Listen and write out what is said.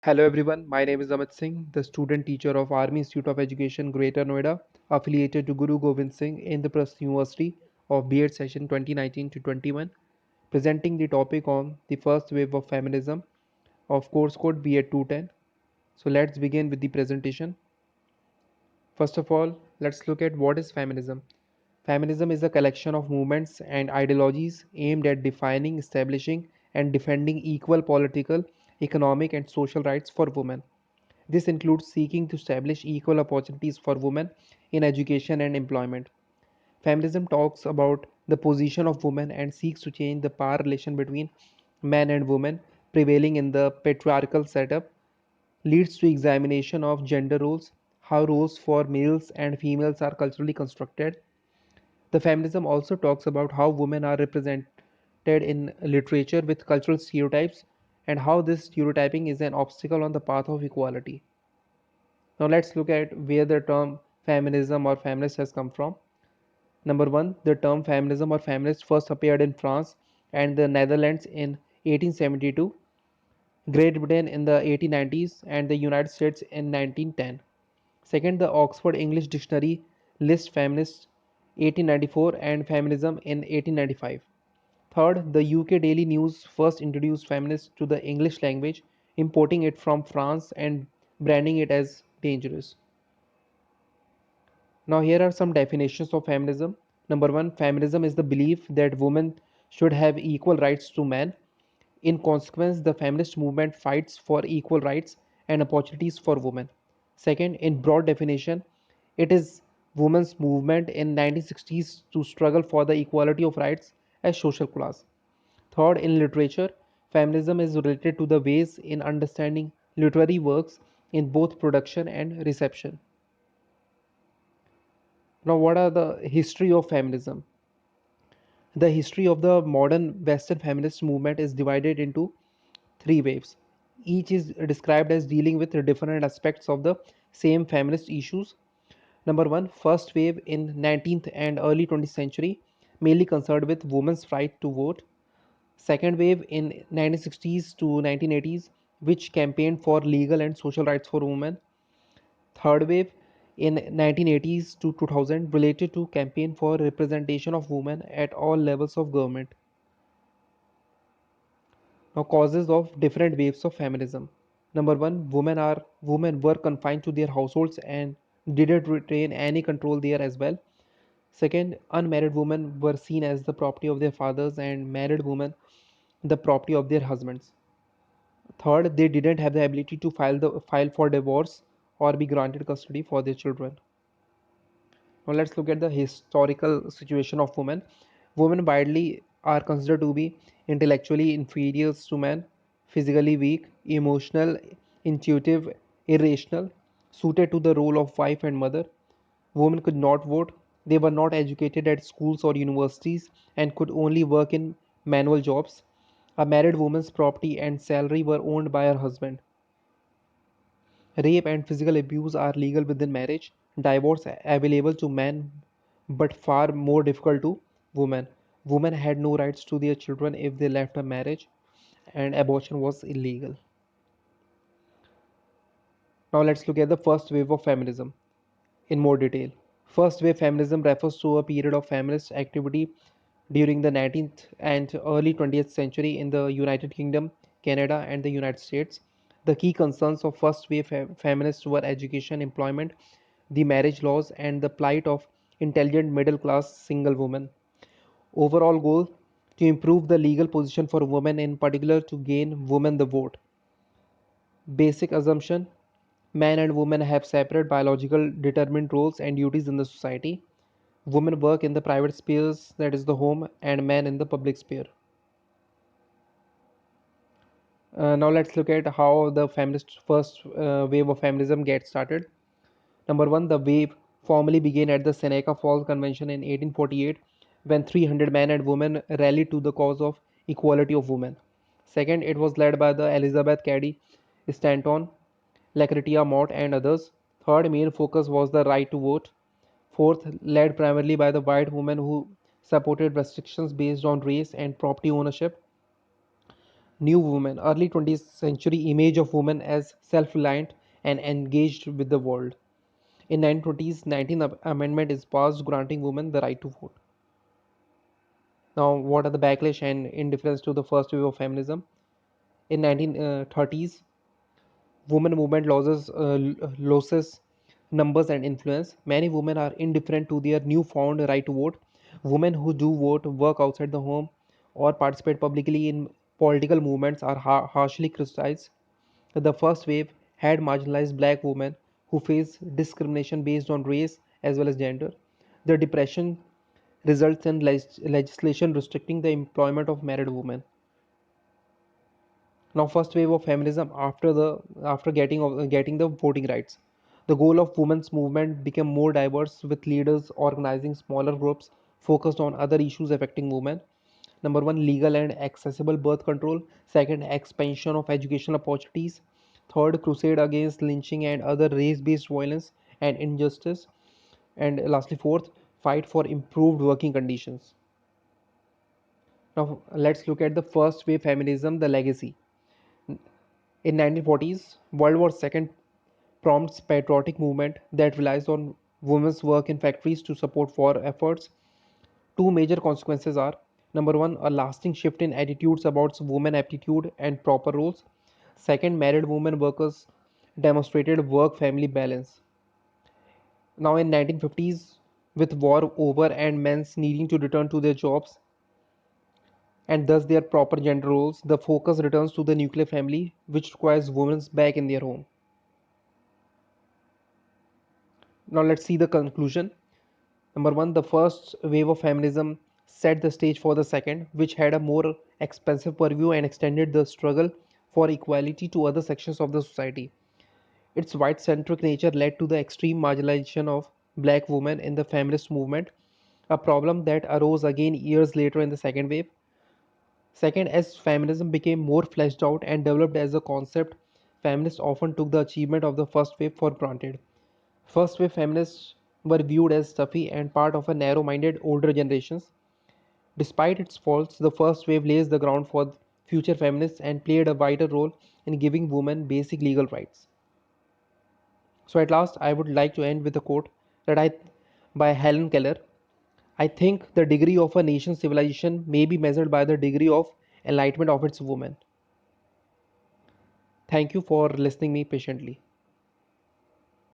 Hello everyone, my name is Amit Singh, the student teacher of Army Institute of Education, Greater Noida, affiliated to Guru Gobind Singh Indraprasth University of B.Ed session 2019 to 21, presenting the topic on the first wave of feminism of course code B.Ed 210. So let's begin with the presentation. First of all, let's look at what is feminism. Feminism is a collection of movements and ideologies aimed at defining, establishing, and defending equal political, economic, and social rights for women. This includes seeking to establish equal opportunities for women in education and employment. Feminism talks about the position of women and seeks to change the power relation between men and women prevailing in the patriarchal setup, leads to examination of gender roles, how roles for males and females are culturally constructed. The feminism also talks about how women are represented in literature with cultural stereotypes and how this stereotyping is an obstacle on the path of equality. Now let's look at where the term feminism or feminist has come from. Number one, the term feminism or feminist first appeared in France and the Netherlands in 1872, Great Britain in the 1890s, and the United States in 1910. Second, the Oxford English Dictionary lists feminists 1894 and feminism in 1895. Third, the UK Daily News first introduced feminist to the English language, importing it from France and branding it as dangerous. Now, here are some definitions of feminism. Number one, feminism is the belief that women should have equal rights to men. In consequence, the feminist movement fights for equal rights and opportunities for women. Second, in broad definition, it is women's movement in 1960s to struggle for the equality of rights as social class. Third, in literature, feminism is related to the ways in understanding literary works in both production and reception. Now, what are the history of feminism? The history of the modern Western feminist movement is divided into three waves. Each is described as dealing with different aspects of the same feminist issues. Number one, first wave in 19th and early 20th century, mainly concerned with women's right to vote. Second wave in 1960s to 1980s, which campaigned for legal and social rights for women. Third wave in 1980s to 2000 related to campaign for representation of women at all levels of government. Now, causes of different waves of feminism. Number one, women were confined to their households and didn't retain any control there as well. Second, unmarried women were seen as the property of their fathers and married women the property of their husbands. Third, they didn't have the ability to file for divorce or be granted custody for their children. Now let's look at the historical situation of women. Women widely are considered to be intellectually inferior to men, physically weak, emotional, intuitive, irrational, suited to the role of wife and mother. Women could not vote. They were not educated at schools or universities and could only work in manual jobs. A married woman's property and salary were owned by her husband. Rape and physical abuse are legal within marriage. Divorce available to men but far more difficult to women. Women had no rights to their children if they left a marriage, and abortion was illegal. Now let's look at the first wave of feminism in more detail. First wave feminism refers to a period of feminist activity during the 19th and early 20th century in the United Kingdom, Canada, and the United States. The key concerns of first wave feminists were education, employment, the marriage laws, and the plight of intelligent middle class single women. Overall goal to improve the legal position for women, in particular to gain women the vote. Basic assumption: men and women have separate biological determined roles and duties in the society. Women work in the private spheres, that is the home, and men in the public sphere. Now let's look at how the feminist first wave of feminism gets started. Number one, the wave formally began at the Seneca Falls Convention in 1848 when 300 men and women rallied to the cause of equality of women. Second, it was led by the Elizabeth Cady Stanton, Lucretia Mott, and others. Third, main focus was the right to vote. Fourth, led primarily by the white women who supported restrictions based on race and property ownership. New woman, early 20th century image of woman as self-reliant and engaged with the world. In 1920s, 19th Amendment is passed granting women the right to vote. Now, what are the backlash and indifference to the first wave of feminism? In 1930s, women movement losses numbers and influence. Many women are indifferent to their newfound right to vote. Women who do vote, work outside the home, or participate publicly in political movements are harshly criticized. The first wave had marginalized black women who faced discrimination based on race as well as gender. The depression results in legislation restricting the employment of married women. Now, first wave of feminism after getting the voting rights. The goal of women's movement became more diverse, with leaders organizing smaller groups focused on other issues affecting women. Number one, legal and accessible birth control. Second, expansion of educational opportunities. Third, crusade against lynching and other race-based violence and injustice. And lastly, fourth, fight for improved working conditions. Now let's look at the first wave feminism, the legacy. In 1940s, World War II prompts patriotic movement that relies on women's work in factories to support war efforts. Two major consequences are: number one, a lasting shift in attitudes about women aptitude and proper roles. Second, married women workers demonstrated work family balance. Now in 1950s, with war over and men's needing to return to their jobs and thus their proper gender roles, the focus returns to the nuclear family, which requires women back in their home. Now let's see the conclusion. Number one, the first wave of feminism set the stage for the second, which had a more expansive purview and extended the struggle for equality to other sections of the society. Its white centric nature led to the extreme marginalization of black women in the feminist movement, a problem that arose again years later in the second wave. Second, as feminism became more fleshed out and developed as a concept, feminists often took the achievement of the first wave for granted. First wave feminists were viewed as stuffy and part of a narrow minded older generations. Despite its faults, the first wave lays the ground for future feminists and played a vital role in giving women basic legal rights. So, at last, I would like to end with a quote that by Helen Keller. I think the degree of a nation's civilization may be measured by the degree of enlightenment of its women. Thank you for listening me patiently.